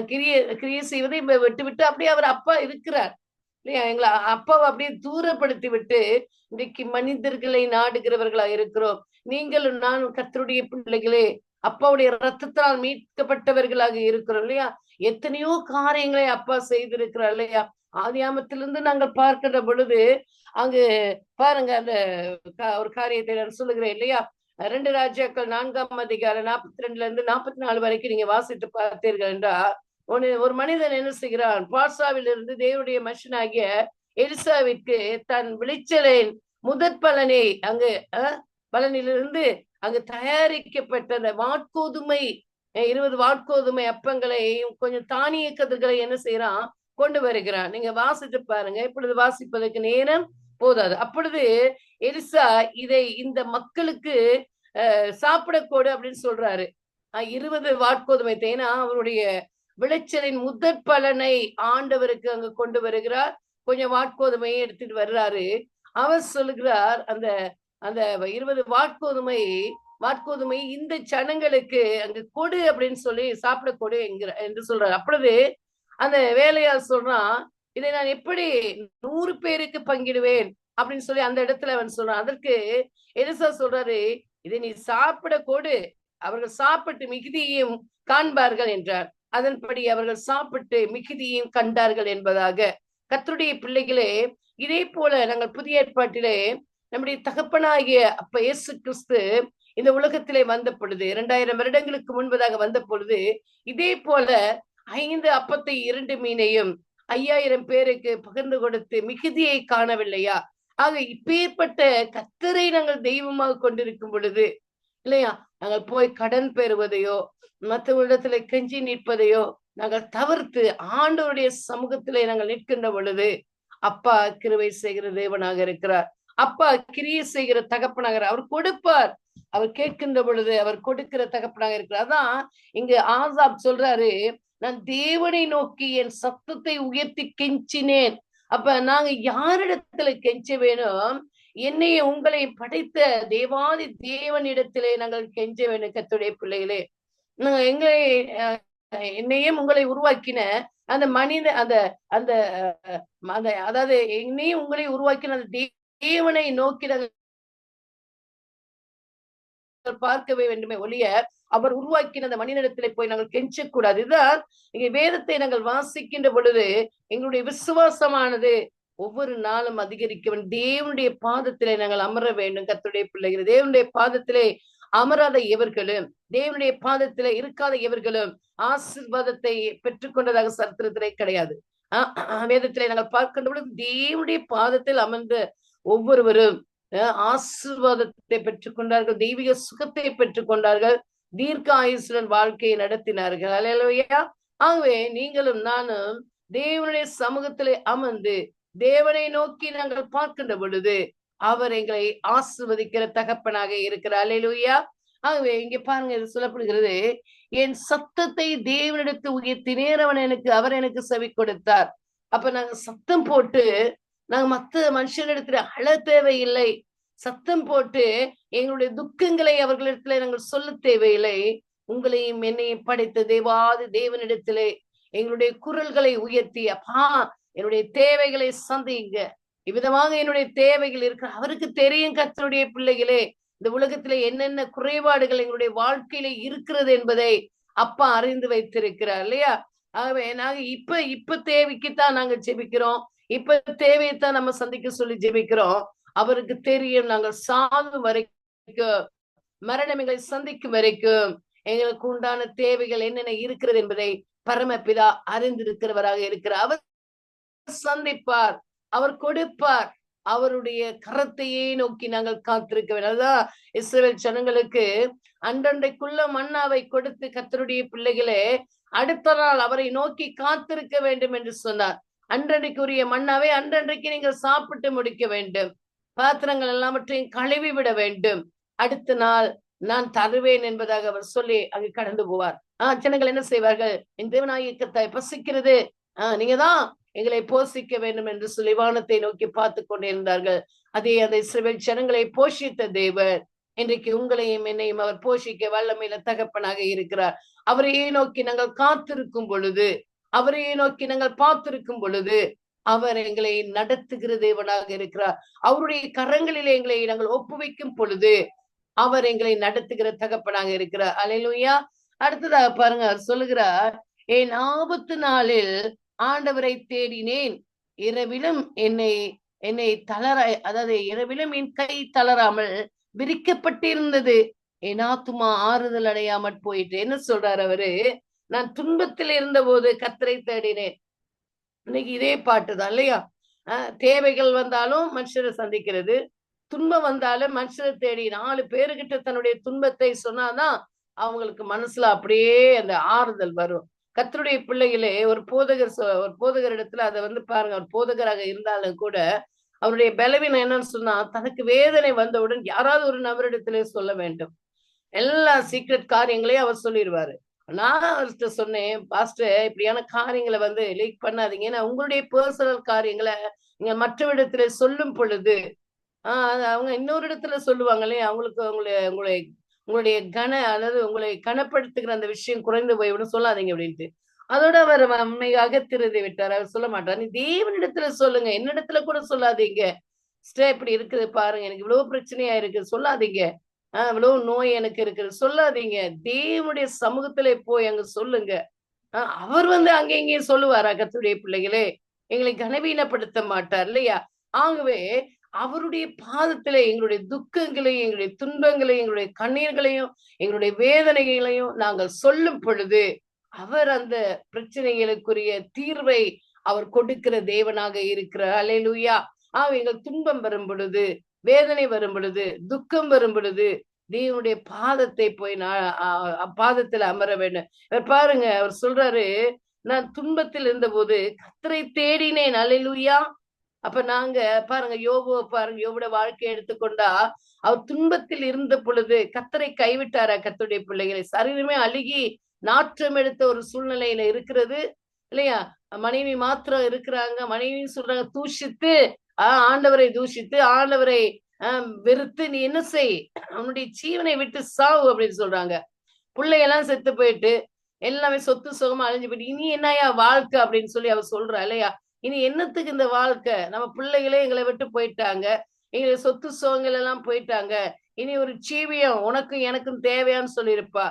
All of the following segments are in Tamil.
கிரியை செய்வதை விட்டு விட்டு அப்படியே அவர் அப்பா இருக்கிறார் இல்லையா? எங்களை அப்பாவை அப்படியே தூரப்படுத்தி விட்டு இன்றைக்கு மனிதர்களை நாடுகிறவர்களா இருக்கிறோம். நீங்களும் நானும் கர்த்தருடைய பிள்ளைகளே, அப்பாவுடைய ரத்தத்தால் மீட்கப்பட்டவர்களாக இருக்கிறோம் இல்லையா? எத்தனையோ காரியங்களை அப்பா செய்திருக்கிறார் இல்லையா? ஆதியாமத்திலிருந்து நாங்கள் பார்க்கின்ற பொழுது அங்கு பாருங்க, அந்த ஒரு காரியத்தை நான் சொல்லுகிறேன் இல்லையா? 2 ராஜாக்கள் 4ஆம் அதிகாரம் 42ல இருந்து 44 வரைக்கும் நீங்க வாசித்து பார்த்தீர்கள் என்றா, ஒரு மனிதன் என்ன செய்கிறான்? பாட்சாவில் இருந்து தேவனுடைய மனுஷனாகிய எலிசாவிற்கு தன் விளைச்சலின் முதற் பலனை அங்கு பலனிலிருந்து அங்கு தயாரிக்கப்பட்ட அந்த வாட்கோதுமை 20 வாட்கோதுமை அப்பங்களை கொஞ்சம் தானிய கதிர்களை என்ன செய்யறான்? கொண்டு வருகிறான். நீங்க வாசித்து பாருங்க. இப்பொழுது வாசிப்பதற்கு நேரம் போதாது. அப்பொழுது எலிசா இதை இந்த மக்களுக்கு சாப்பிடக்கூடு அப்படின்னு சொல்றாரு. 20 வாட்கோதுமை தேனா அவருடைய விளைச்சலின் முதற் பலனை ஆண்டவருக்கு அங்க கொண்டு வருகிறார். கொஞ்சம் வாட்கோதுமையை எடுத்துட்டு வர்றாரு. அவர் சொல்லுகிறார், அந்த அந்த 20 வாட்கோதுமை இந்த ஜனங்களுக்கு அங்கு கொடு அப்படின்னு சொல்லி சாப்பிட கொடு என்று சொல்றாரு. அப்பொழுது அந்த வேலையால் சொல்றான், இதை நான் எப்படி 100 பேருக்கு பங்கிடுவேன் அப்படின்னு சொல்லி அந்த இடத்துல அவன் சொல்றான். அதற்கு எலிசா சொல்றாரு, இதை நீ சாப்பிட கொடு, அவர்கள் சாப்பிட்டு மிகுதியையும் காண்பார்கள் என்றார். அதன்படி அவர்கள் சாப்பிட்டு மிகுதியையும் கண்டார்கள் என்பதாக. கர்த்தருடைய பிள்ளைகளே, இதே போல நாங்கள் புதிய ஏற்பாட்டிலே நம்முடைய தகப்பனாகிய அப்ப இயேசு கிறிஸ்து இந்த உலகத்திலே வந்த பொழுது 2000 வருடங்களுக்கு முன்பதாக வந்த பொழுது இதே போல 5 அப்பத்தை 2 மீனையும் 5000 பேருக்கு பகிர்ந்து கொடுத்து மிகுதியை காணவில்லையா? ஆக இப்பேற்பட்ட கர்த்தரை நாங்கள் தெய்வமாக கொண்டிருக்கும் பொழுது இல்லையா, நாங்கள் போய் கடன் பெறுவதையோ மற்றவரிடத்துல கெஞ்சி நிற்பதையோ நாங்கள் தவிர்த்து ஆண்டவருடைய சமூகத்திலே நாங்கள் நிற்கின்ற பொழுது அப்பா கிருபை செய்கிற தேவனாக இருக்கிறார். அப்பா கிரியை செய்கிற தகப்பனாக, அவர் கொடுப்பார். அவர் கேட்கின்ற பொழுது அவர் கொடுக்கிற தகப்பனாக இருக்கிறார். அதான் இங்கு ஆசாப் சொல்றாரு, நான் தேவனை நோக்கி என் சத்தத்தை உயர்த்தி கெஞ்சினேன். அப்ப நாங்க யாரிடத்துல கெஞ்ச வேணும்? என்னைய உங்களை படைத்த தேவாதி தேவனிடத்திலே நாங்கள் கெஞ்ச வேண்டும். கர்த்தருடைய பிள்ளைகளே, எங்களை என்னையும் உங்களை உருவாக்கின அந்த மனித அந்த அந்த அந்த அதாவது என்னையும் உங்களை உருவாக்கின அந்த தேவனை நோக்கி நாங்கள் பார்க்கவே வேண்டுமே ஒழிய அவர் உருவாக்கின அந்த மனிதனிடத்திலே போய் நாங்கள் கெஞ்சக்கூடாது. இதுதான் இங்க வேதத்தை நாங்கள் வாசிக்கின்ற பொழுது எங்களுடைய விசுவாசமானது ஒவ்வொரு நாளும் அதிகரிக்க வேண்டும். தேவனுடைய பாதத்திலே நாங்கள் அமர வேண்டும். கர்த்தருடைய பிள்ளைகள், தேவனுடைய பாதத்திலே அமராத எவர்களும் தேவனுடைய பாதத்திலே இருக்காத எவர்களும் ஆசீர்வாதத்தை பெற்றுக்கொண்டதாக சரித்திரத்திலே கிடையாது. வேதத்திலே நாங்கள் பார்க்கின்ற பொழுது தேவனுடைய பாதத்தில் அமர்ந்த ஒவ்வொருவரும் ஆசீர்வாதத்தை பெற்றுக்கொண்டார்கள், தெய்வீக சுகத்தை பெற்றுக்கொண்டார்கள், தீர்க்க ஆயுசுடன் வாழ்க்கையை நடத்தினார்கள். அல்லேலூயா. ஆகவே நீங்களும் நானும் தேவனுடைய சமூகத்திலே அமர்ந்து தேவனை நோக்கி நாங்கள் பார்க்கின்ற பொழுது அவர் எங்களை ஆசீர்வதிக்கிற தகப்பனாக இருக்கிறார். அல்லேலூயா. ஆகவே இங்க பாருங்க, இது சொல்லப்படுகிறது, என் சத்தத்தை தேவனிடத்து உயர்த்தினேன், அவர் எனக்கு செவி கொடுத்தார். அப்ப நாங்க சத்தம் போட்டு நாங்க மத்த மனுஷனிடத்துல அழ தேவையில்லை. சத்தம் போட்டு எங்களுடைய துக்கங்களை அவர்களிடத்துல நாங்கள் சொல்ல தேவையில்லை. உங்களையும் என்னையும் படைத்த தேவாதி தேவனிடத்திலே எங்களுடைய குரல்களை உயர்த்தி, அப்பா என்னுடைய தேவைகளை சந்திங்க, இவ்விதமாக என்னுடைய தேவைகள் இருக்கு. அவருக்கு தெரியும் கர்த்தருடைய பிள்ளைகளே, இந்த உலகத்திலே என்னென்ன குறைபாடுகள் எங்களுடைய வாழ்க்கையில இருக்கிறது என்பதை அப்பா அறிந்து வைத்திருக்கிறார் இல்லையா? ஆகவே நாங்க இப்ப தேவைக்குத்தான் நாங்க ஜெபிக்கிறோம், இப்ப தேவையைத்தான் நம்ம சந்திக்க சொல்லி ஜெபிக்கிறோம். அவருக்கு தெரியும் நாங்கள் சாகும் வரைக்கும், மரணம் எங்களை சந்திக்கும் வரைக்கும் எங்களுக்கு உண்டான தேவைகள் என்னென்ன இருக்கிறது என்பதை பரமபிதா அறிந்திருக்கிறவராக இருக்கிறார். அவர் சந்திப்பார், அவர் கொடுப்பார். அவருடைய கரத்தையே நோக்கி நாங்கள் காத்திருக்க வேண்டும். அதான் இஸ்ரவேல் ஜனங்களுக்கு அன்றன்றைக்குள்ள மன்னாவை கொடுத்து கர்த்தருடைய பிள்ளைகளே அடுத்த நாள் அவரை நோக்கி காத்திருக்க வேண்டும் என்று சொன்னார். அன்றன்றைக்குரிய மன்னாவை அன்றன்றைக்கு நீங்கள் சாப்பிட்டு முடிக்க வேண்டும். பாத்திரங்கள் எல்லாவற்றையும் கழுவி விட வேண்டும். அடுத்த நாள் நான் தருவேன் என்பதாக அவர் சொல்லி அங்கு கடந்து போவார். ஜனங்கள் என்ன செய்வார்கள்? என் தேவனாகிய கர்த்தர் பசிக்கிறது, நீங்கதான் எங்களை போஷிக்க வேண்டும் என்று சொல்லி வானத்தை நோக்கி பார்த்து கொண்டிருந்தார்கள். அதே அந்த இஸ்ரவேல் ஜனங்களை போஷித்த தேவன் இன்றைக்கு உங்களையும் என்னையும் அவர் போஷிக்க வல்லமையில தகப்பனாக இருக்கிறார். அவரையே நோக்கி நாங்கள் காத்திருக்கும் பொழுது, அவரையே நோக்கி நாங்கள் பார்த்திருக்கும் பொழுது, அவர் எங்களை நடத்துகிற தேவனாக இருக்கிறார். அவருடைய கரங்களிலே எங்களை நாங்கள் ஒப்புவிக்கும் பொழுது அவர் எங்களை நடத்துகிற தகப்பனாக இருக்கிறார். அல்லேலூயா. அடுத்ததாக பாருங்க, அவர் சொல்லுகிறார், என் ஆபத்து நாளில் ஆண்டவரை தேடினேன், இரவிலும் என்னை என்னை தளர அதாவது இரவிலும் என் கை தளராமல் விரிக்கப்பட்டிருந்தது, என் ஆத்துமா ஆறுதல் அடையாமற் போயிட்டு. என்ன சொல்றாரு அவரு? நான் துன்பத்தில் இருந்த போது கர்த்தரை தேடினேன். இன்னைக்கு இதே பாட்டுதான் இல்லையா? தேவைகள் வந்தாலும் மனுஷரை சந்திக்கிறது, துன்பம் வந்தாலும் மனுஷரை தேடி 4 பேருகிட்ட தன்னுடைய துன்பத்தை சொன்னாதான் அவங்களுக்கு மனசுல அப்படியே அந்த ஆறுதல் வரும். கர்த்தருடைய பிள்ளைகளே, ஒரு போதகர் இடத்துல அதை பாருங்க, ஒரு போதகராக இருந்தாலும் கூட அவருடைய பலவீனம் என்னன்னு சொன்னா, தனக்கு வேதனை வந்தவுடன் யாராவது ஒரு நபரிடத்திலே சொல்ல வேண்டும். எல்லா சீக்ரெட் காரியங்களையும் அவர் சொல்லிடுவாரு. நான் அவர்கிட்ட சொன்னேன், பாஸ்டர் இப்படியான காரியங்களை லீக் பண்ணாதீங்க. ஏன்னா உங்களுடைய பர்சனல் காரியங்களை நீங்க மற்றவரிடத்துல சொல்லும் பொழுது அவங்க இன்னொரு இடத்துல சொல்லுவாங்க இல்லையா, அவங்களுக்கு உங்களை உங்களுடைய அதாவது உங்களை கனப்படுத்துகிற அந்த விஷயம் குறைந்து போய்விடும், சொல்லாதீங்க அப்படின்ட்டு. அதோட அவர் அம்மை அகத்திருதி விட்டார். அவர் சொல்ல மாட்டார், நீ தேவனிடத்துல சொல்லுங்க, என்னிடத்துல கூட சொல்லாதீங்க. இப்படி இருக்குது பாருங்க, எனக்கு இவ்வளவு பிரச்சனையா இருக்கு, சொல்லாதீங்க. இவ்வளவு நோய் எனக்கு இருக்குது, சொல்லாதீங்க. தேவனுடைய சமூகத்துல போய் அங்க சொல்லுங்க. அவர் அங்க இங்கேயும் சொல்லுவாரா? கர்த்தருடைய பிள்ளைகளே, எங்களை கனவீனப்படுத்த மாட்டார் இல்லையா? ஆகவே அவருடைய பாதத்திலே எங்களுடைய துக்கங்களையும், எங்களுடைய துன்பங்களையும், எங்களுடைய கண்ணீர்களையும், எங்களுடைய வேதனைகளையும் நாங்கள் சொல்லும் பொழுது அவர் அந்த பிரச்சனைகளுக்குரிய தீர்வை அவர் கொடுக்கிற தேவனாக இருக்கிறார். அல்லேலூயா. எங்கள் துன்பம் வரும் பொழுது, வேதனை வரும் பொழுது, துக்கம் வரும் பொழுது தேவனுடைய பாதத்தை போய் பாதத்துல அமர வேண்டும். இவர் பாருங்க, அவர் சொல்றாரு, நான் துன்பத்தில் இருந்த போது கர்த்தரை தேடினேன். அல்லேலூயா. அப்ப நாங்க பாருங்க, யோபோட வாழ்க்கையை எடுத்துக்கொண்டா, அவர் துன்பத்தில் இருந்த பொழுது கர்த்தரை கைவிட்டாரா? கர்த்தருடைய பிள்ளைகளை, சரீரமே அழுகி நாற்றம் எடுத்த ஒரு சூழ்நிலையில இருக்கிறது இல்லையா? மனைவி மாத்திரம் இருக்கிறாங்க, மனைவின்னு சொல்றாங்க, தூஷித்து ஆண்டவரை தூஷித்து, ஆண்டவரை வெறுத்து, நீ என்ன செய், அவனுடைய ஜீவனை விட்டு சாவு அப்படின்னு சொல்றாங்க. பிள்ளையெல்லாம் செத்து போயிட்டு, எல்லாமே சொத்து சுகமா அழிஞ்சு போயிட்டு, இனி என்னையா வாழ்க்கை அப்படின்னு சொல்லி அவர் சொல்றா இல்லையா? இனி என்னத்துக்கு இந்த வாழ்க்கை? நம்ம பிள்ளைகளே எங்களை விட்டு போயிட்டாங்க, எங்களை சொத்து சுகங்கள் எல்லாம் போயிட்டாங்க, இனி ஒரு ஜீவியம் உனக்கும் எனக்கும் தேவையான்னு சொல்லியிருப்பா.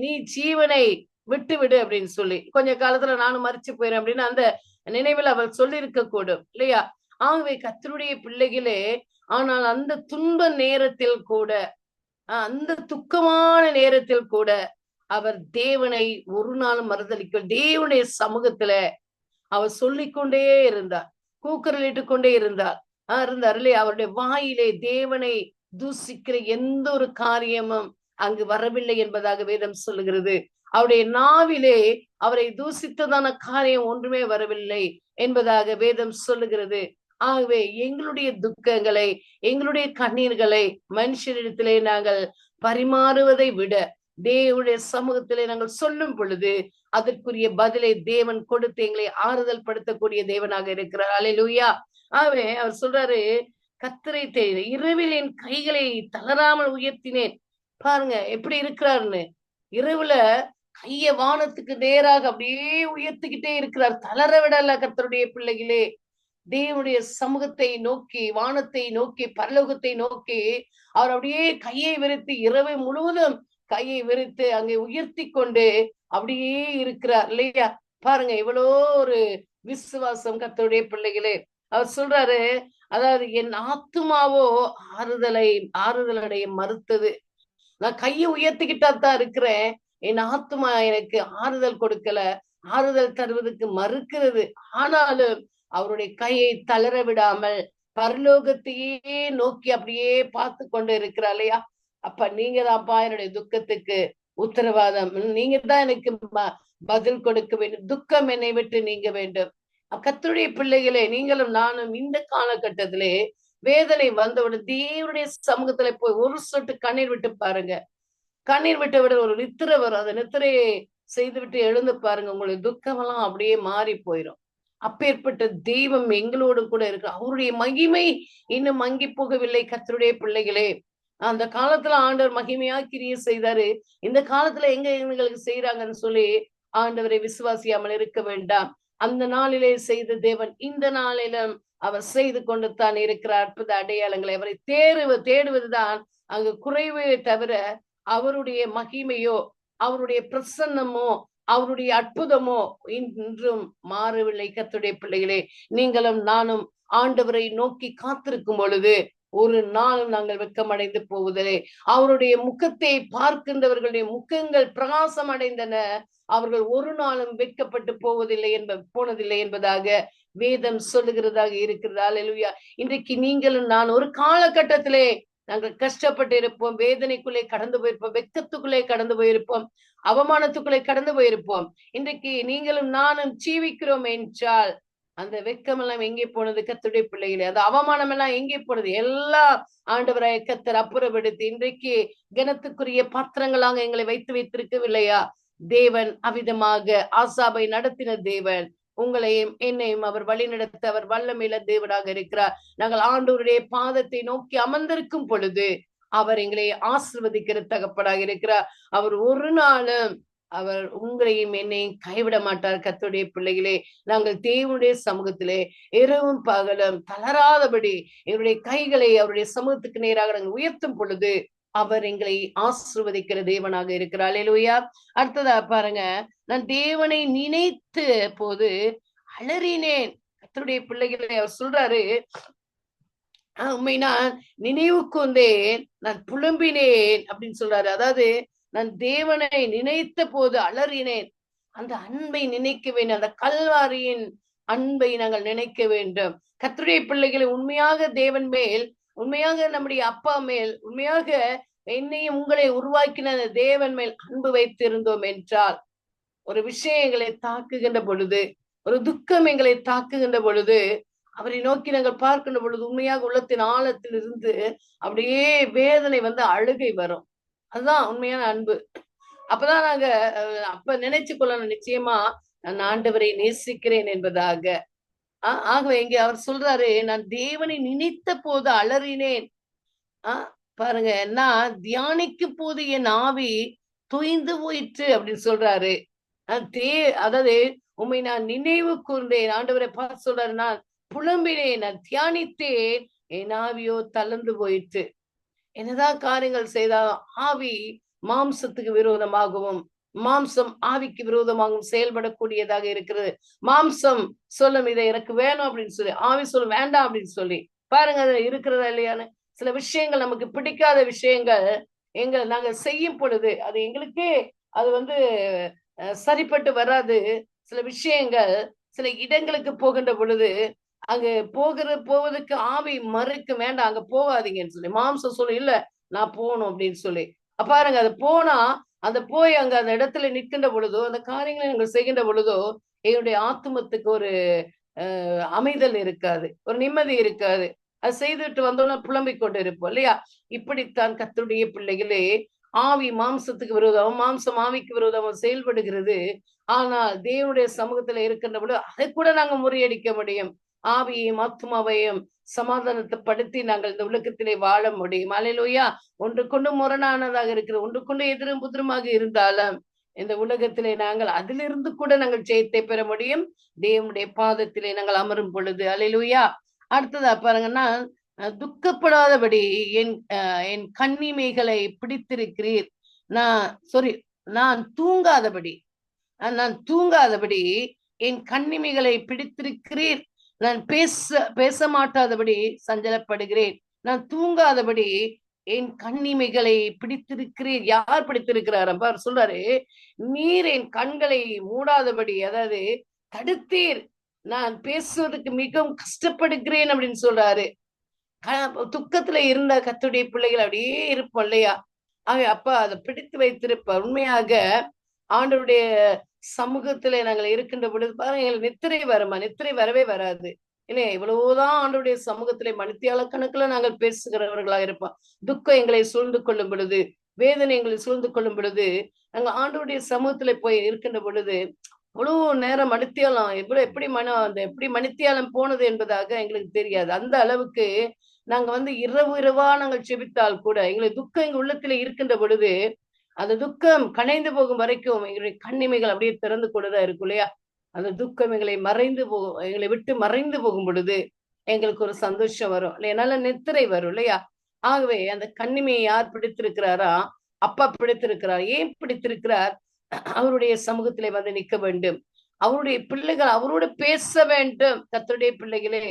நீ ஜீவனை விட்டு விடு அப்படின்னு சொல்லி, கொஞ்ச காலத்துல நானும் மறிச்சு போயிறேன் அப்படின்னு அந்த நினைவில் அவள் சொல்லியிருக்க கூடும் இல்லையா? ஆகவே கர்த்தருடைய பிள்ளைகளே, ஆனால் அந்த துன்ப நேரத்தில் கூட, அந்த துக்கமான நேரத்தில் கூட அவர் தேவனை ஒரு நாளும் மறுதலிக்க, தேவனுடைய சமூகத்துல அவர் சொல்லிக்கொண்டே இருந்தார், கூக்குரலிட்டு கொண்டே இருந்தார் இல்லையா? அவருடைய வாயிலே தேவனை தூசிக்கிற எந்த ஒரு காரியமும் அங்கு வரவில்லை என்பதாக வேதம் சொல்லுகிறது. அவருடைய நாவிலே அவரை தூசித்ததான காரியம் ஒன்றுமே வரவில்லை என்பதாக வேதம் சொல்லுகிறது. ஆகவே எங்களுடைய துக்கங்களை, எங்களுடைய கண்ணீர்களை மனுஷனிடத்திலே நாங்கள் பரிமாறுவதை விட தேவனுடைய சமூகத்திலே நாங்கள் சொல்லும் பொழுது அதற்குரிய பதிலை தேவன் கொடுத்து எங்களை ஆறுதல் படுத்தக்கூடிய தேவனாக இருக்கிறார். அல்லேலூயா. ஆகவே அவர் சொல்றாரு, கர்த்தரை தேடி இரவில் என் கைகளை தளராமல் உயர்த்தினேன். பாருங்க எப்படி இருக்கிறாருன்னு. இரவுல கைய வானத்துக்கு நேராக அப்படியே உயர்த்திக்கிட்டே இருக்கிறார், தளர விடல. கர்த்தருடைய பிள்ளைகளே, தேவனுடைய சமூகத்தை நோக்கி, வானத்தை நோக்கி, பரலோகத்தை நோக்கி அவர் அப்படியே கையை விரித்து, இரவு முழுவதும் கையை விரித்து அங்கே உயர்த்தி கொண்டு அப்படியே இருக்கிறார் இல்லையா? பாருங்க இவ்வளோ ஒரு விசுவாசம் கர்த்தருடைய பிள்ளைகளே. அவர் சொல்றாரு, அதாவது என் ஆத்துமாவோ ஆறுதலடைய மறுத்தது. நான் கையை உயர்த்திக்கிட்டா தான் இருக்கிறேன், என் ஆத்துமா எனக்கு ஆறுதல் கொடுக்கல, ஆறுதல் தருவதற்கு மறுக்கிறது. ஆனாலும் அவருடைய கையை தளர விடாமல் பரலோகத்தையே நோக்கி அப்படியே பார்த்து கொண்டு இருக்கிறார் இல்லையா? அப்ப நீங்க தான்ப்பா என்னுடைய துக்கத்துக்கு உத்தரவாதம், நீங்க தான் எனக்கு பதில் கொடுக்க வேண்டும், துக்கம் என்னை விட்டு நீங்க வேண்டும். கர்த்தருடைய பிள்ளைகளே, நீங்களும் நானும் இந்த காலகட்டத்திலே வேதனை வந்தவுடன் தேவனுடைய சமூகத்துல போய் ஒரு சொட்டு கண்ணீர் விட்டு பாருங்க. கண்ணீர் விட்ட விட ஒரு நித்திரை வரும், அந்த நித்திரையை செய்து விட்டு எழுந்து பாருங்க, உங்களுடைய துக்கம் எல்லாம் அப்படியே மாறி போயிடும். அப்பேற்பட்ட தெய்வம் எங்களோடு கூட இருக்கு. அவருடைய மகிமை இன்னும் மங்கி போகவில்லை. கர்த்தருடைய பிள்ளைகளே, அந்த காலத்துல ஆண்டவர் மகிமையா கிரியை செய்தாரு. இந்த காலத்துல எங்க எங்களுக்கு செய்யறாங்கன்னு சொல்லி ஆண்டவரை விசுவாசியாமல் இருக்க வேண்டாம். அந்த நாளிலே செய்த தேவன் இந்த நாளிலும் அவர் செய்து கொண்டு தான் இருக்கிற அற்புத அடையாளங்களை அவரை தேடுவதுதான் அங்கு குறைவே தவிர அவருடைய மகிமையோ அவருடைய பிரசன்னமோ அவருடைய அற்புதமோ இன்றும் மாறவில்லை. கர்த்தருடைய பிள்ளைகளே, நீங்களும் நானும் ஆண்டவரை நோக்கி காத்திருக்கும் பொழுது ஒரு நாள் நாங்கள் வெட்கமடைந்து போவதில்லை. அவருடைய முகத்தை பார்க்கின்றவர்களுடைய முகங்கள் பிரகாசம் அடைந்தன. அவர்கள் ஒரு நாளும் வெட்கப்பட்டு போனதில்லை என்பதாக வேதம் சொல்லுகிறதாக இருக்கிறது. அல்லேலூயா. இன்றைக்கு நீங்களும் நான் ஒரு காலகட்டத்திலே நாங்கள் கஷ்டப்பட்டு இருப்போம், வேதனைக்குள்ளே கடந்து போயிருப்போம், வெட்கத்துக்குள்ளே கடந்து போயிருப்போம், அவமானத்துக்குள்ளே கடந்து போயிருப்போம். இன்றைக்கு நீங்களும் நானும் ஜீவிக்கிறோம் என்றால் அந்த வெக்கம் எல்லாம் எங்கே போனது? கர்த்தருடைய பிள்ளைகளே, அந்த அவமானம் எல்லாம் எங்கே போனது? எல்லாம் ஆண்டவராய கர்த்தர் அப்புறப்படுத்தி இன்றைக்கு கனத்துக்குரிய பாத்திரங்களாக எங்களை வைத்திருக்கவில்லையா? தேவன் அவிதமாக ஆசாபை நடத்தின தேவன் உங்களையும் என்னையும் அவர் வழி நடத்த அவர் வல்லமையுள்ள தேவனாக இருக்கிறார். நாங்கள் ஆண்டவருடைய பாதத்தை நோக்கி அமர்ந்திருக்கும் பொழுது அவர் எங்களை ஆசீர்வதிக்கிற தகப்பனாக இருக்கிறார். அவர் ஒரு நாளும் அவர் உங்களையும் என்னையும் கைவிட மாட்டார். கர்த்தருடைய பிள்ளைகளே, நாங்கள் தேவனுடைய சமூகத்திலே இரவும் பகலும் தளராதபடி எங்களுடைய கைகளை அவருடைய சமூகத்துக்கு நேராக நாங்கள் உயர்த்தும் பொழுது அவர் எங்களை ஆசீர்வதிக்கிற தேவனாக இருக்கிறார். அல்லேலூயா. அடுத்ததா பாருங்க, நான் தேவனை நினைத்த போது அலறினேன். கர்த்தருடைய பிள்ளைகளை அவர் சொல்றாரு, உண்மை நான் நினைவு கூர்ந்தேன், நான் புலம்பினேன் அப்படின்னு சொல்றாரு. அதாவது நான் தேவனை நினைத்த போது அலறினேன். அந்த அன்பை நினைக்க வேண்டும். அந்த கல்வாரியின் அன்பை நாங்கள் நினைக்க வேண்டும். கர்த்தருடைய பிள்ளைகளை உண்மையாக தேவன் மேல், உண்மையாக நம்முடைய அப்பா மேல், உண்மையாக என்னையும் உங்களை உருவாக்கின அந்த தேவன் மேல் அன்பு வைத்திருந்தோம் என்றால், ஒரு விஷயம் எங்களை தாக்குகின்ற பொழுது, ஒரு துக்கம் எங்களை தாக்குகின்ற பொழுது, அவரை நோக்கி நாங்கள் பார்க்கின்ற பொழுது உண்மையாக உள்ளத்தின் ஆழத்தில் இருந்து அப்படியே வேதனை வந்து அழுகை வரும். அதுதான் உண்மையான அன்பு. அப்பதான் நாங்க அப்ப நினைச்சு கொள்ளணும், நிச்சயமா நான் ஆண்டவரை நேசிக்கிறேன் என்பதாக. ஆகவே இங்க அவர் சொல்றாரு, நான் தேவனை நினைத்த போது அலறினேன். பாருங்க, நான் தியானிக்கும் போது என் ஆவி தொய்ந்து போயிற்று அப்படின்னு சொல்றாரு. அதாவது உண்மை நான் நினைவு கூர்ந்தேன். ஆண்டவரை பார்த்து சொல்றாரு, நான் புலம்பினேன், நான் தியானித்தேன், என் ஆவியோ தளர்ந்து போயிற்று. என்னதான் காரியங்கள் செய்தாலும் ஆவி மாம்சத்துக்கு விரோதமாகவும் மாம்சம் ஆவிக்கு விரோதமாகவும் செயல்படக்கூடியதாக இருக்கிறது. மாம்சம் சொல்லும் இதை எனக்கு வேணும் அப்படின்னு சொல்லி, ஆவி சொல்லும் வேண்டாம் அப்படின்னு சொல்லி. பாருங்க அது இருக்கிறதா இல்லையான்னு. சில விஷயங்கள் நமக்கு பிடிக்காத விஷயங்கள் நாங்க செய்யும் பொழுது அது எங்களுக்கே அது வந்து சரிப்பட்டு வராது. சில விஷயங்கள் சில இடங்களுக்கு போகின்ற பொழுது அங்க போவதற்கு ஆவி மறுக்க வேண்டாம், அங்க போகாதீங்கன்னு சொல்லி. மாம்சம் சொல்லி இல்ல நான் போகணும் அப்படின்னு சொல்லி. பாருங்க, அது போனா அந்த போய் அங்க அந்த இடத்துல நிற்கின்ற பொழுதோ அந்த காரியங்களை நாங்கள் செய்கின்ற பொழுதோ என்னுடைய ஆத்துமத்துக்கு ஒரு அமைதல் இருக்காது, ஒரு நிம்மதி இருக்காது. அது செய்துட்டு வந்தோம்னா புலம்பிக் கொண்டு இருப்போம் இல்லையா? இப்படித்தான் கர்த்தருடைய பிள்ளைகளே, ஆவி மாம்சத்துக்கு விரோதம், மாம்சம் ஆவிக்கு விரோதம் செயல்படுகிறது. ஆனால் தேவனுடைய சமூகத்துல இருக்கின்ற பொழுது அதை கூட நாங்க முறியடிக்க முடியும். ஆவியையும் ஆத்மாவையும் சமாதானத்தைப்படுத்தி நாங்கள் இந்த உலகத்திலே வாழ முடியும். அல்லேலூயா. ஒன்றுக்கொண்டு முரணானதாக இருக்கிற, ஒன்றுக்கொண்டு எதிரும் புதிருமாக இருந்தாலும் இந்த உலகத்திலே நாங்கள் அதிலிருந்து கூட நாங்கள் ஜெயத்தை பெற முடியும், தேவனுடைய பாதத்திலே நாங்கள் அமரும் பொழுது. அல்லேலூயா. அடுத்ததா பாருங்கன்னா, துக்கப்படாதபடி என் கண்ணிமைகளை பிடித்திருக்கிறீர். நான் தூங்காதபடி என் கண்ணிமைகளை பிடித்திருக்கிறீர். நான் பேச மாட்டாதபடி சஞ்சலப்படுகிறேன். நான் தூங்காதபடி என் கண்ணிமைகளை பிடித்திருக்கிறீர். யார் பிடித்திருக்கிறார்? சொல்றாரு, நீர் என் கண்களை மூடாதபடி, அதாவது தடுத்தீர். நான் பேசுவதற்கு மிகவும் கஷ்டப்படுகிறேன் அப்படின்னு சொல்றாரு. துக்கத்துல இருந்த கர்த்தருடைய பிள்ளைகள் அப்படியே இருப்போம் இல்லையா? அப்பா அதை பிடித்து வைத்திருப்பார். உண்மையாக ஆண்டவருடைய சமூகத்துல நாங்கள் இருக்கின்ற பொழுது பாருங்க, எங்களுக்கு நித்திரை வருமா? நித்திரை வரவே வராது இல்லையா? இவ்வளவுதான் ஆண்டவருடைய சமூகத்திலே மணித்தியால கணக்குல நாங்கள் பேசுகிறவர்களாக இருப்போம். துக்கம் எங்களை சூழ்ந்து கொள்ளும் பொழுது, வேதனை எங்களை சூழ்ந்து கொள்ளும் பொழுது, நாங்கள் ஆண்டவருடைய சமூகத்துல போய் இருக்கின்ற பொழுது அவ்வளவு நேரம் மணித்தியாலம் எப்படி மணித்தியாலம் போனது என்பதாக எங்களுக்கு தெரியாது. அந்த அளவுக்கு நாங்க இரவு இரவா நாங்கள் செபித்தால் கூட எங்களுக்கு துக்கம் எங்க உள்ளத்துல இருக்கின்ற பொழுது அந்த துக்கம் கனைந்து போகும் வரைக்கும் எங்களுடைய கண்ணிமைகள் அப்படியே திறந்து கொண்டுதான் இருக்கும் இல்லையா? அந்த துக்கம் எங்களை விட்டு மறைந்து போகும் பொழுது எங்களுக்கு ஒரு சந்தோஷம் வரும் இல்லையா? நல்ல நித்திரை வரும் இல்லையா? ஆகவே அந்த கண்ணிமையை யார் பிடித்திருக்கிறாரா? அப்பா பிடித்திருக்கிறார். ஏன் பிடித்திருக்கிறார்? அவருடைய சமூகத்திலே நிற்க வேண்டும். அவருடைய பிள்ளைகள் அவரோடு பேச வேண்டும். கர்த்தருடைய பிள்ளைகளே,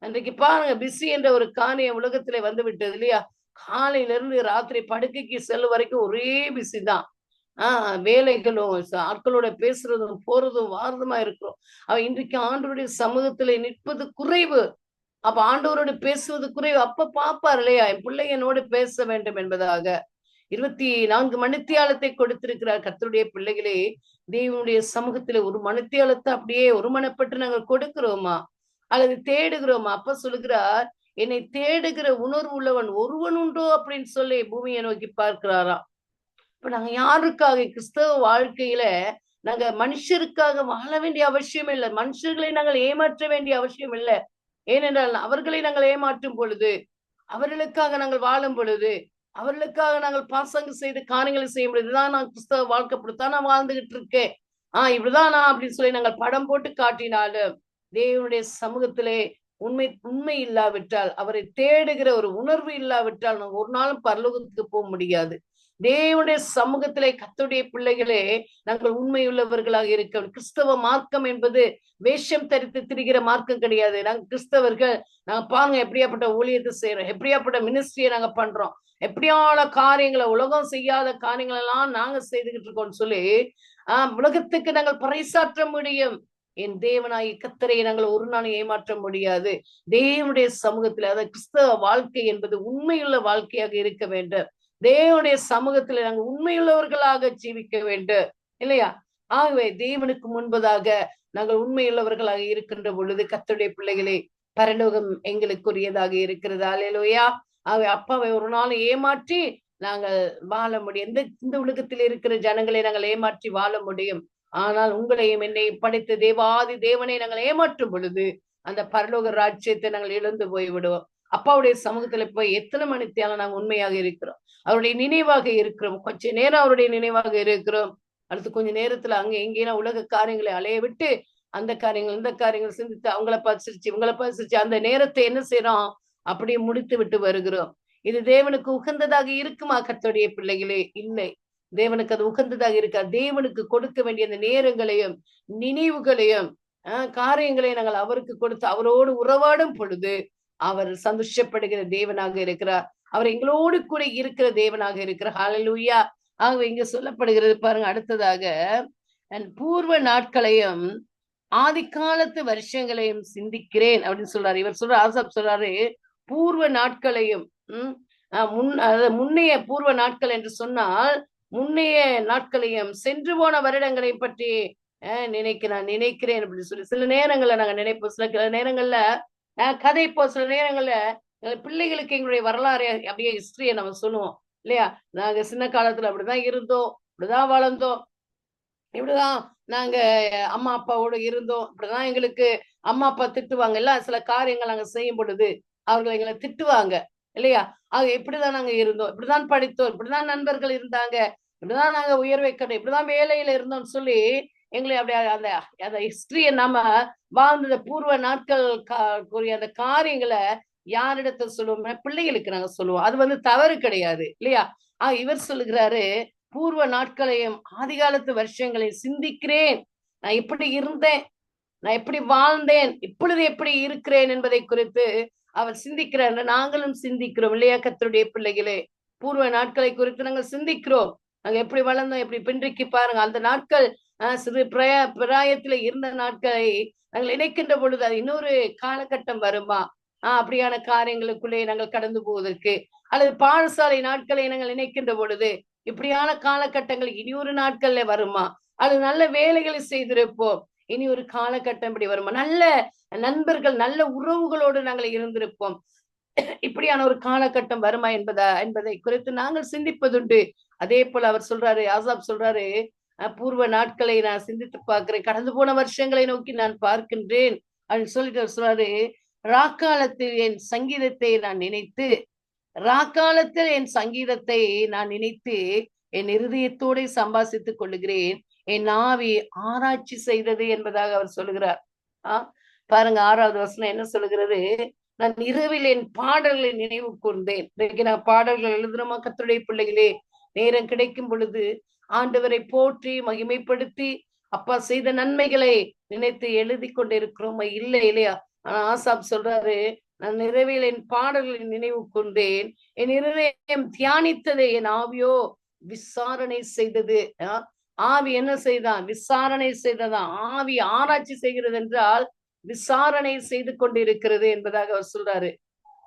அன்றைக்கு பாருங்க, பிஸி என்ற ஒரு காரியம் உலகத்திலே வந்து விட்டது இல்லையா? காலையில இருந்து ராத்திரி படுக்கைக்கு செல்லும் வரைக்கும் ஒரே பிஸி தான். வேலைகளும் ஆட்களோட பேசுறதும் போறதும் வாரதுமா இருக்கிறோம். இன்றைக்கு ஆண்டவருடைய சமூகத்திலே நிற்பது குறைவு. அப்ப ஆண்டவரோடு பேசுவது குறைவு. அப்ப பாப்பார் இல்லையா? என் பிள்ளை என்னோடு பேச வேண்டும் என்பதாக 24 மணித்தியாலத்தை கொடுத்திருக்கிறார். கர்த்தருடைய பிள்ளைகளே, தேவனுடைய சமூகத்திலே ஒரு மணித்தியாலத்தை அப்படியே ஒருமனப்பட்டு நாங்கள் கொடுக்கிறோமா அல்லது தேடுகிறோமா? அப்ப சொல்லுகிறார், என்னை தேடுகிற உணர்வு உள்ளவன் ஒருவன் உண்டோ அப்படின்னு சொல்லி பூமியை நோக்கி பார்க்கிறாராம். இப்ப நாங்க யாருக்காக கிறிஸ்தவ வாழ்க்கையில நாங்க மனுஷருக்காக வாழ வேண்டிய அவசியம் இல்லை. மனுஷர்களை நாங்கள் ஏமாற்ற வேண்டிய அவசியம் இல்லை. ஏனென்றால் அவர்களை நாங்கள் ஏமாற்றும் பொழுது, அவர்களுக்காக நாங்கள் வாழும் பொழுது, அவர்களுக்காக நாங்கள் பாசங்க செய்து காரியங்களை செய்யும் பொழுது, இதுதான் நான் கிறிஸ்தவ வாழ்க்கை, இப்படித்தான் நான் வாழ்ந்துகிட்டு இருக்கேன், இப்படிதான் நான் அப்படின்னு சொல்லி நாங்கள் படம் போட்டு காட்டினாலும் தேவனுடைய சமூகத்திலே உண்மை இல்லாவிட்டால், அவரை தேடுகிற ஒரு உணர்வு இல்லாவிட்டால் நாங்கள் ஒரு நாளும் பரலோகத்துக்கு போக முடியாது. தேவனுடைய சமூகத்திலே கர்த்தருடைய பிள்ளைகளே, நாங்கள் உண்மையுள்ளவர்களாக இருக்க. கிறிஸ்தவ மார்க்கம் என்பது வேஷம் தரித்து திரிகிற மார்க்கம் கிடையாது. நாங்க கிறிஸ்தவர்கள், நாங்க பாருங்க எப்படியாப்பட்ட ஊழியத்தை செய்யறோம், எப்படியாப்பட்ட மினிஸ்ட்ரியை நாங்க பண்றோம், எப்படியான காரியங்களை, உலகம் செய்யாத காரியங்கள் எல்லாம் நாங்க செய்துகிட்டு இருக்கோம்னு சொல்லி உலகத்துக்கு நாங்கள் பறைசாற்ற முடியும். என் தேவனாய் கர்த்தரை நாங்கள் ஒரு நாளும் ஏமாற்ற முடியாது. தேவனுடைய சமூகத்துல, அதாவது கிறிஸ்தவ வாழ்க்கை என்பது உண்மையுள்ள வாழ்க்கையாக இருக்க வேண்டும். தேவனுடைய சமூகத்துல நாங்கள் உண்மையுள்ளவர்களாக ஜீவிக்க வேண்டும் இல்லையா? ஆகவே தேவனுக்கு முன்பதாக நாங்கள் உண்மையுள்ளவர்களாக இருக்கின்ற பொழுது கர்த்தருடைய பிள்ளைகளே, பரலோகம் எங்களுக்குரியதாக இருக்கிறது. அல்லேலூயா. ஆகவே அப்பாவை ஒரு நாள் ஏமாற்றி நாங்கள் வாழ முடியும். இந்த உலகத்தில் இருக்கிற ஜனங்களை நாங்கள் ஏமாற்றி வாழ முடியும். ஆனால் உங்களையும் என்னையும் படைத்த தேவாதி தேவனை நாங்கள் ஏமாற்றும் பொழுது அந்த பரலோக ராஜ்யத்தை நாங்கள் இழந்து போய் விடுவோம். அப்பாவுடைய சமூகத்துல போய் எத்தனை மணித்தியாலும் நாங்கள் உண்மையாக இருக்கிறோம், அவருடைய நினைவாக இருக்கிறோம். கொஞ்ச நேரம் அவருடைய நினைவாக இருக்கிறோம், அடுத்து கொஞ்ச நேரத்துல அங்க எங்கேனா உலக காரியங்களை அலைய விட்டு அந்த காரியங்கள் இந்த காரியங்கள் சிந்தித்து அவங்கள பார்த்து இவங்களை பார்த்து அந்த நேரத்தை என்ன செய்யறோம், அப்படியே முடித்து விட்டு வருகிறோம். இது தேவனுக்கு உகந்ததாக இருக்குமா? கர்த்தருடைய பிள்ளைகளே, இல்லை. தேவனுக்கு அது உகந்ததாக இருக்கா? தேவனுக்கு கொடுக்க வேண்டிய அந்த நேரங்களையும் நினைவுகளையும் காரியங்களையும் நாங்கள் அவருக்கு கொடுத்து அவரோடு உறவாடும் பொழுது அவர் சந்தோஷப்படுகிற தேவனாக இருக்கிறார். அவர் எங்களோடு கூட இருக்கிற தேவனாக இருக்கிறார். ஹல்லேலூயா. ஆகவே இங்க சொல்லப்படுகிறது பாருங்க, அடுத்ததாக பூர்வ நாட்களையும் ஆதி காலத்து வருஷங்களையும் சிந்திக்கிறேன் அப்படின்னு சொல்றாரு. இவர் ஆசாப் சொல்றாரு, பூர்வ நாட்களையும் முன்னைய பூர்வ நாட்கள் என்று சொன்னால் முன்னைய நாட்களையும் சென்று போன வருடங்களை பற்றி நான் நினைக்கிறேன் அப்படின்னு சொல்லி சில நேரங்கள்ல நாங்க நினைப்போம். சில நேரங்கள்ல கதைப்போம். சில நேரங்கள்ல பிள்ளைகளுக்கு எங்களுடைய வரலாறு அப்படியே ஹிஸ்டரியை நம்ம சொல்லுவோம் இல்லையா? நாங்க சின்ன காலத்துல அப்படிதான் இருந்தோம், இப்படிதான் வளர்ந்தோம், இப்படிதான் நாங்க அம்மா அப்பாவோட இருந்தோம், இப்படிதான் எங்களுக்கு அம்மா அப்பா திட்டுவாங்க இல்ல, சில காரியங்கள் நாங்க செய்யும் பொழுது அவர்கள் எங்களை திட்டுவாங்க இல்லையா? இப்படிதான் நாங்க இருந்தோம், இப்படிதான் படித்தோம், இப்படிதான் நண்பர்கள் இருந்தாங்க, இப்படிதான் நாங்க உயர்வை கண்டோம், இப்படிதான் வேலையில இருந்தோம்னு சொல்லி எங்களை அப்படியே அந்த ஹிஸ்டரிய நாம வாழ்ந்த பூர்வ நாட்கள் கூறிய அந்த காரியங்களை யாரிடத்த சொல்லுவோம்? பிள்ளைகளுக்கு நாங்க சொல்லுவோம். அது தவறு கிடையாது இல்லையா? இவர் சொல்லுகிறாரு, பூர்வ நாட்களையும் ஆதி காலத்து வருஷங்களையும் சிந்திக்கிறேன். நான் எப்படி இருந்தேன், நான் எப்படி வாழ்ந்தேன், இப்பொழுது எப்படி இருக்கிறேன் என்பதை குறித்து அவர் சிந்திக்கிறார். நாங்களும் சிந்திக்கிறோம் இல்லையா? கர்த்தருடைய பிள்ளைகளே, பூர்வ நாட்களை குறித்து நாங்கள் சிந்திக்கிறோம். நாங்க எப்படி வளர்ந்தோம், எப்படி பின்றைக்கு பாருங்க அந்த நாட்கள் சிறு பிராயத்துல இருந்த நாட்களை நாங்கள் நினைக்கின்ற பொழுது அது இன்னொரு காலகட்டம் வருமா? அப்படியான காரியங்களுக்குள்ளே நாங்கள் கடந்து போவதற்கு, அல்லது பாடசாலை நாட்களை நாங்கள் நினைக்கின்ற பொழுது இப்படியான காலகட்டங்கள் இனி ஒரு நாட்கள்ல வருமா? அல்லது நல்ல வேலைகளை செய்திருப்போம், இனி ஒரு காலகட்டம் இப்படி வருமா? நல்ல நண்பர்கள் நல்ல உறவுகளோடு நாங்கள் இருந்திருப்போம், இப்படியான ஒரு காலகட்டம் வருமா என்பதை குறித்து நாங்கள் சிந்திப்பதுண்டு. அதே போல அவர் சொல்றாரு, ஆசாப் சொல்றாரு, பூர்வ நாட்களை நான் சிந்தித்து பார்க்கிறேன், கடந்து போன வருஷங்களை நோக்கி நான் பார்க்கின்றேன் அப்படின்னு சொல்லிட்டு அவர் சொல்றாரு, ராக்காலத்தில் என் சங்கீதத்தை நான் நினைத்து ராக்காலத்தில் என் சங்கீதத்தை நான் நினைத்து என் இருதயத்தோட சம்பாசித்துக் கொள்ளுகிறேன். என் ஆவி ஆராய்ச்சி செய்தது என்பதாக அவர் சொல்லுகிறார். பாருங்க 6வது வசனம் என்ன சொல்லுகிறது? நான் இரவில் என் பாடல்களை நினைவு கூர்ந்தேன். இன்றைக்கு நான் பாடல்கள் எழுதுறோமா கர்த்தருடைய பிள்ளைகளே? நேரம் கிடைக்கும் பொழுது ஆண்டவரை போற்றி மகிமைப்படுத்தி அப்பா செய்த நன்மைகளை நினைத்து எழுதி கொண்டிருக்கிறோமா? இல்லை இல்லையா? ஆனா ஆசாப் சொல்றாரு, நான் இரவில் என் பாடல்களை நினைவு கூர்ந்தேன், என் இருதயம் தியானித்ததை என் ஆவியோ விசாரணை செய்தது. ஆவி என்ன செய்தான்? விசாரணை செய்ததான். ஆவி ஆராய்ச்சி செய்கிறது என்றால் விசாரணை செய்து கொண்டிருக்கிறது என்பதாக அவர் சொல்றாரு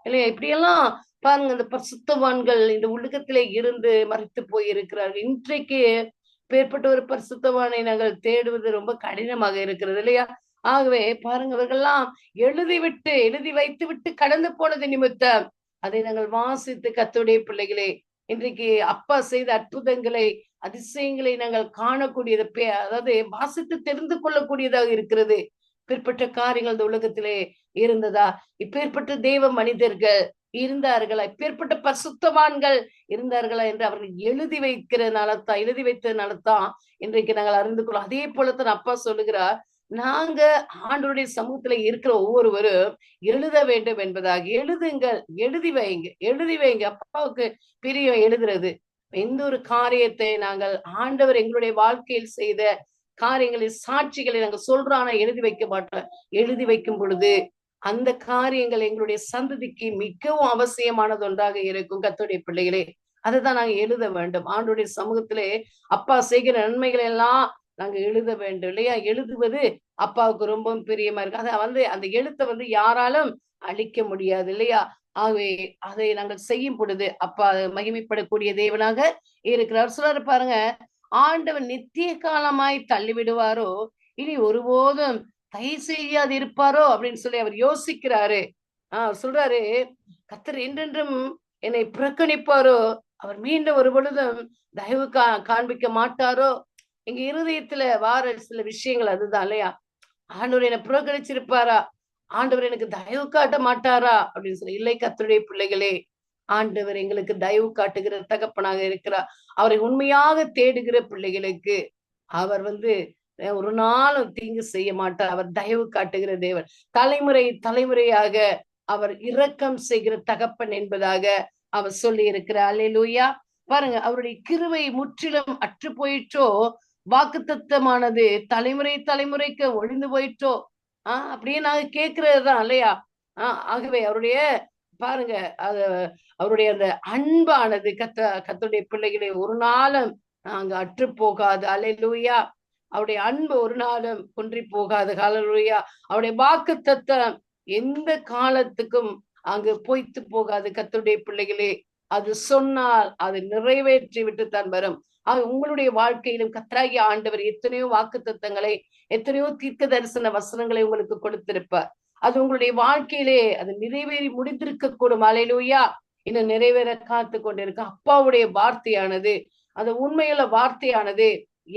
இல்லையா? இப்படியெல்லாம் பாருங்க, இந்த பரிசுத்தவான்கள் இந்த உலகத்திலே இருந்து மறைத்து போயிருக்கிறார்கள். இன்றைக்கு பேர்பட்ட ஒரு பரிசுத்தவானை நாங்கள் தேடுவது ரொம்ப கடினமாக இருக்கிறது இல்லையா? ஆகவே பாருங்க, அவர்கள்லாம் எழுதி வைத்து விட்டு கடந்து போனது நிமித்தம் அதை நாங்கள் வாசித்து கர்த்தருடைய பிள்ளைகளே, இன்றைக்கு அப்பா செய்த அற்புதங்களை அதிசயங்களை நாங்கள் காணக்கூடியது, அதாவது வாசித்து தெரிந்து கொள்ளக்கூடியதாக இருக்கிறது. இப்பேற்பட்ட காரியங்கள் இந்த உலகத்திலே இருந்ததா? இப்பேற்பட்ட தெய்வ மனிதர்கள் இருந்தார்களா? இப்பேற்பட்ட பரிசுத்தவான்கள் இருந்தார்களா என்று அவர்கள் எழுதி வைத்ததுனால தான் இன்றைக்கு நாங்கள் அறிந்து கொள்ளும். அதே போலத்தான் அப்பா சொல்லுகிறார், நாங்க ஆண்டவருடைய சமூகத்துல இருக்கிற ஒவ்வொருவரும் எழுத வேண்டும் என்பதாக. எழுதுங்கள், எழுதி வைங்க. அப்பாவுக்கு பிரியம் எழுதுறது. எந்த ஒரு காரியத்தை நாங்கள் ஆண்டவர் எங்களுடைய வாழ்க்கையில் செய்த காரியங்களின் சாட்சிகளை நாங்கள் சொல்றோம், ஆனா எழுதி வைக்க மாட்டோம். எழுதி வைக்கும் பொழுது அந்த காரியங்கள் எங்களுடைய சந்ததிக்கு மிகவும் அவசியமானது ஒன்றாக இருக்கும். கர்த்தருடைய பிள்ளைகளே, அதுதான் நாங்க எழுத வேண்டும். ஆண்டவருடைய சமூகத்திலே அப்பா செய்கிற நன்மைகளை எல்லாம் நாங்க எழுத வேண்டும் இல்லையா? எழுதுவது அப்பாவுக்கு ரொம்பவும் பிரியமா இருக்கு. அந்த எழுத்தை யாராலும் அழிக்க முடியாது இல்லையா? ஆகவே அதை நாங்கள் செய்யும் பொழுது அப்பா மகிமைப்படக்கூடிய தேவனாக இருக்கிறார். சொல்றாரு பாருங்க, ஆண்டவன் நித்திய காலமாய் தள்ளிவிடுவாரோ, இனி ஒருபோதும் தயவு செய்யாது இருப்பாரோ அப்படின்னு சொல்லி அவர் யோசிக்கிறாரு. சொல்றாரு, கர்த்தர் என்றென்றும் என்னை புறக்கணிப்பாரோ, அவர் மீண்டும் ஒரு பொழுதும் தயவு காண்பிக்க மாட்டாரோ. எங்க இருதயத்துல வார சில விஷயங்கள் அதுதான் இல்லையா? ஆண்டவர் என்னை புறக்கணிச்சிருப்பாரா? ஆண்டவர் எனக்கு தயவு காட்ட மாட்டாரா அப்படின்னு சொல்லி. இல்லை கர்த்தருடைய பிள்ளைகளே, ஆண்டவர் எங்களுக்கு தயவு காட்டுகிற தகப்பனாக இருக்கிறார். அவரை உண்மையாக தேடுகிற பிள்ளைகளுக்கு அவர் ஒரு நாளும் தீங்கு செய்ய மாட்டார். அவர் தயவு காட்டுகிற தேவன். தலைமுறையாக அவர் இரக்கம் செய்கிற தகப்பன் என்பதாக அவர் சொல்லி இருக்கிறார். அல்லேலூயா. பாருங்க, அவருடைய கிருபை முற்றிலும் அற்று போயிற்றோ, வாக்குத்தத்தமானது தலைமுறைக்கு ஒழிந்து போயிற்றோ. அப்படியே நாங்க கேட்கிறதுதான் இல்லையா? ஆகவே அவருடைய பாருங்க, அவருடைய அந்த அன்பானது கர்த்தருடைய பிள்ளைகளை ஒரு நாளும் அங்க அற்று போகாது. அல்லேலூயா. அவருடைய அன்பு ஒரு நாளும் குன்றி போகாது. ஹல்லேலூயா. அவருடைய வாக்குத்தத்தம் எந்த காலத்துக்கும் அங்கு பொய்த்து போகாது. கர்த்தருடைய பிள்ளைகளே, அது சொன்னால் அது நிறைவேற்றி விட்டு தான் வரும். உங்களுடைய வாழ்க்கையிலும் கர்த்தராகிய ஆண்டவர் எத்தனையோ வாக்குத்தத்தங்களை, எத்தனையோ தீர்க்க தரிசன வசனங்களை உங்களுக்கு கொடுத்திருப்பார். அது உங்களுடைய வாழ்க்கையிலே அது நிறைவேறி முடிந்திருக்க கூடும். அல்லேலூயா. இன்னும் நிறைவேற காத்து கொண்டிருக்க அப்பாவுடைய வார்த்தையானது, அந்த உண்மையுள்ள வார்த்தையானது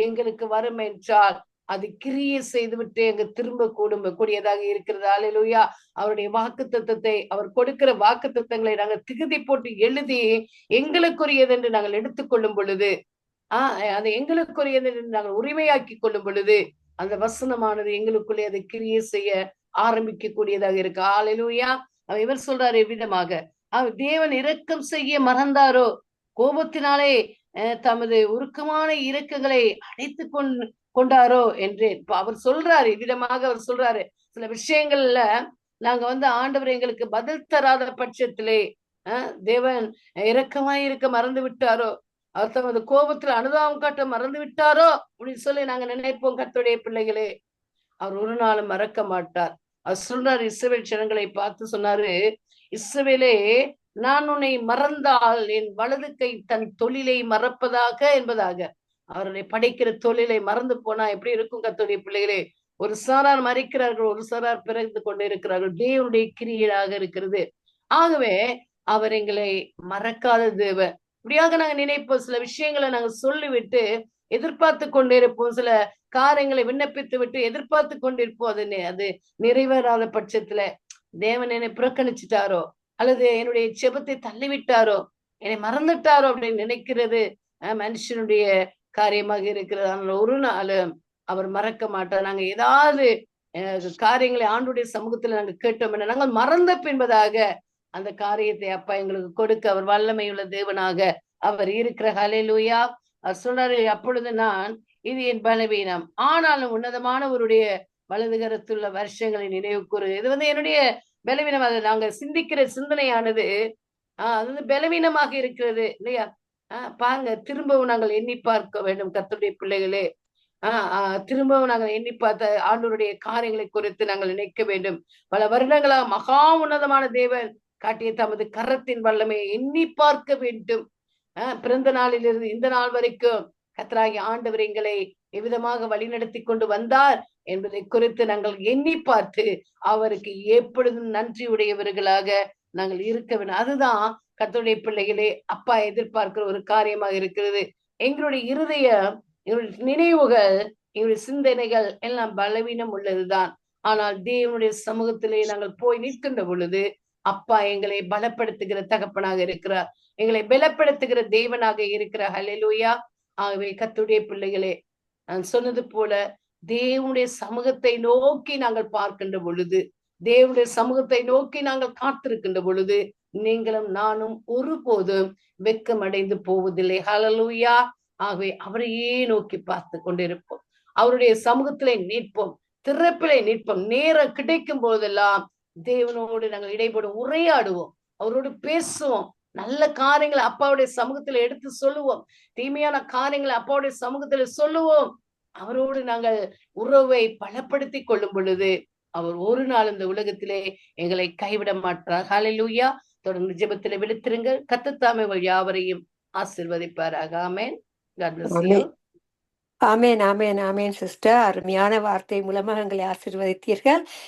எங்களுக்கு வரும் என்றால் அது கிரியை செய்துவிட்டு எங்க திரும்ப கூடியதாக இருக்கிறது. அல்லேலூயா. அவருடைய வாக்குத்தத்தத்தை, அவர் கொடுக்கிற வாக்குத்தத்தங்களை நாங்கள் திகுதி போட்டு எழுதி எங்களுக்குரியது என்று நாங்கள் எடுத்துக்கொள்ளும் பொழுது, அதை எங்களுக்குரியது என்று நாங்கள் உரிமையாக்கி கொள்ளும் பொழுது, அந்த வசனமானது எங்களுக்குள்ளே அதை கிரியை செய்ய ஆரம்பிக்க கூடியதாக இருக்கு. அல்லேலூயா. இவர் சொல்றாரு எவ்விதமாக, தேவன் இரக்கம் செய்ய மறந்தாரோ, கோபத்தினாலே தமது உருக்கமான இரக்கங்களை அடைத்து கொண்டாரோ என்று அவர் சொல்றாரு. இவ்விதமாக அவர் சொல்றாரு. சில விஷயங்கள்ல நாங்க ஆண்டவர் எங்களுக்கு பதில் தராத பட்சத்திலே தேவன் இரக்கமாய் இருக்க மறந்து விட்டாரோ, அவர் தமது கோபத்துல அனுதாபம் காட்ட மறந்து விட்டாரோ அப்படின்னு சொல்லி நாங்க நினைப்போம். கர்த்தருடைய பிள்ளைகளே, அவர் ஒரு நாளும் மறக்க மாட்டார். அவர் சொல்றாரு, இஸ்ரவேல் ஜனங்களை பார்த்து சொன்னாரு, இஸ்ரவேலே, நான் உன்னை மறந்தால் என் வலது கை தன் தொழிலை மறப்பதாக என்பதாக. அவருடைய படைக்கிற தொழிலை மறந்து போனா எப்படி இருக்கும் கர்த்தருடைய பிள்ளைகளே? ஒரு சாரார் மறிக்கிறார்கள், ஒரு சாரார் பிறந்து கொண்டு இருக்கிறார்கள். தேவனுடைய கிரியையாக இருக்கிறது. ஆகவே அவர் எங்களை மறக்காத தேவன். இப்படியாக நாங்க நினைப்போம். சில விஷயங்களை நாங்க சொல்லிவிட்டு எதிர்பார்த்து கொண்டிருப்போம். சில காரியங்களை விண்ணப்பித்து விட்டு எதிர்பார்த்து கொண்டிருப்போம். அது நிறைவேறாத பட்சத்துல தேவன் என்னை புறக்கணிச்சுட்டாரோ, அல்லது என்னுடைய ஜெபத்தை தள்ளிவிட்டாரோ, என்னை மறந்துட்டாரோ அப்படின்னு நினைக்கிறது மனுஷனுடைய காரியமாக இருக்கிறது. ஆனால் ஒரு நாளும் அவர் மறக்க மாட்டார். நாங்க ஏதாவது காரியங்களை ஆண்டுடைய சமூகத்துல நாங்க கேட்டோம் என நாங்கள் மறந்த பின்பதாக அந்த காரியத்தை அப்பா எங்களுக்கு கொடுக்க அவர் வல்லமையுள்ள தேவனாக அவர் இருக்கிற ஹல்லேலூயா. அவர் சொல்றாரு, அப்பொழுது நான் இது என் பலவீனம், ஆனாலும் உன்னதமானவருடைய வலதுகரத்துள்ள வருஷங்களை நினைவு கூறு. இது என்னுடைய பலவீனம். அதை நாங்க சிந்திக்கிற சிந்தனையானது அது பலவீனமாக இருக்கிறது இல்லையா? பாருங்க, திரும்பவும் நாங்கள் எண்ணி பார்க்க வேண்டும் கர்த்தருடைய பிள்ளைகளே. திரும்பவும் நாங்கள் எண்ணி பார்த்த ஆண்டவருடைய காரியங்களை குறித்து நாங்கள் நினைக்க வேண்டும். பல வருடங்களா மகா உன்னதமான தேவன் காட்டிய தமது கரத்தின் வல்லமையை எண்ணி பார்க்க வேண்டும். பிறந்த நாளிலிருந்து இந்த நாள் வரைக்கும் கர்த்தராகிய ஆண்டவர் எங்களை எவ்விதமாக வழிநடத்தி கொண்டு வந்தார் என்பதை குறித்து நாங்கள் எண்ணி பார்த்து அவருக்கு எப்பொழுதும் நன்றி உடையவர்களாக நாங்கள் இருக்க வேண்டும். அதுதான் கர்த்தருடைய பிள்ளைகளே அப்பா எதிர்பார்க்கிற ஒரு காரியமாக இருக்கிறது. எங்களுடைய இருதயம், எங்களுடைய நினைவுகள், எங்களுடைய சிந்தனைகள் எல்லாம் பலவீனம் உள்ளதுதான். ஆனால் தேவனுடைய சமூகத்திலே நாங்கள் போய் நிற்கின்ற பொழுது அப்பா எங்களை பலப்படுத்துகிற தகப்பனாக இருக்கிறார், எங்களை பலப்படுத்துகிற தேவனாக இருக்கிறார். ஹல்லேலூயா. ஆகவே கர்த்தருடைய பிள்ளைகளே, நான் சொன்னது போல தேவனுடைய சமூகத்தை நோக்கி நாங்கள் பார்க்கின்ற பொழுது, தேவனுடைய சமூகத்தை நோக்கி நாங்கள் காத்திருக்கின்ற பொழுது நீங்களும் நானும் ஒருபோதும் வெட்கமடைந்து போவதில்லை. ஹல்லேலூயா. ஆகவே அவரையே நோக்கி பார்த்து கொண்டிருப்போம், அவருடைய சமூகத்திலே நிற்போம், திறப்பிலே நிற்போம். நேரம் கிடைக்கும் போதெல்லாம் தேவனோடு நாங்கள் இடைப்படும் உரையாடுவோம், அவரோடு பேசுவோம், நல்ல காரியங்களை அப்பாவுடைய சமூகத்துல எடுத்து சொல்லுவோம், தீமையான காரியங்களை அப்பாவுடைய சமூகத்துல சொல்லுவோம். அவரோடு நாங்கள் உறவை பலப்படுத்தி கொள்ளும் பொழுது அவர் ஒரு நாள் இந்த உலகத்திலே எங்களை கைவிட மாட்டார். ஹல்லேலூயா. தொடர்ந்து ஜெபத்திலே விழித்திருங்கள். கர்த்தர் தாமே யாவரையும் ஆசீர்வதிப்பாராக. ஆமென். God bless you. Amen, amen, amen sister. அருமையான வார்த்தை மூலமாக எங்களை ஆசீர்வதித்தீர்கள்.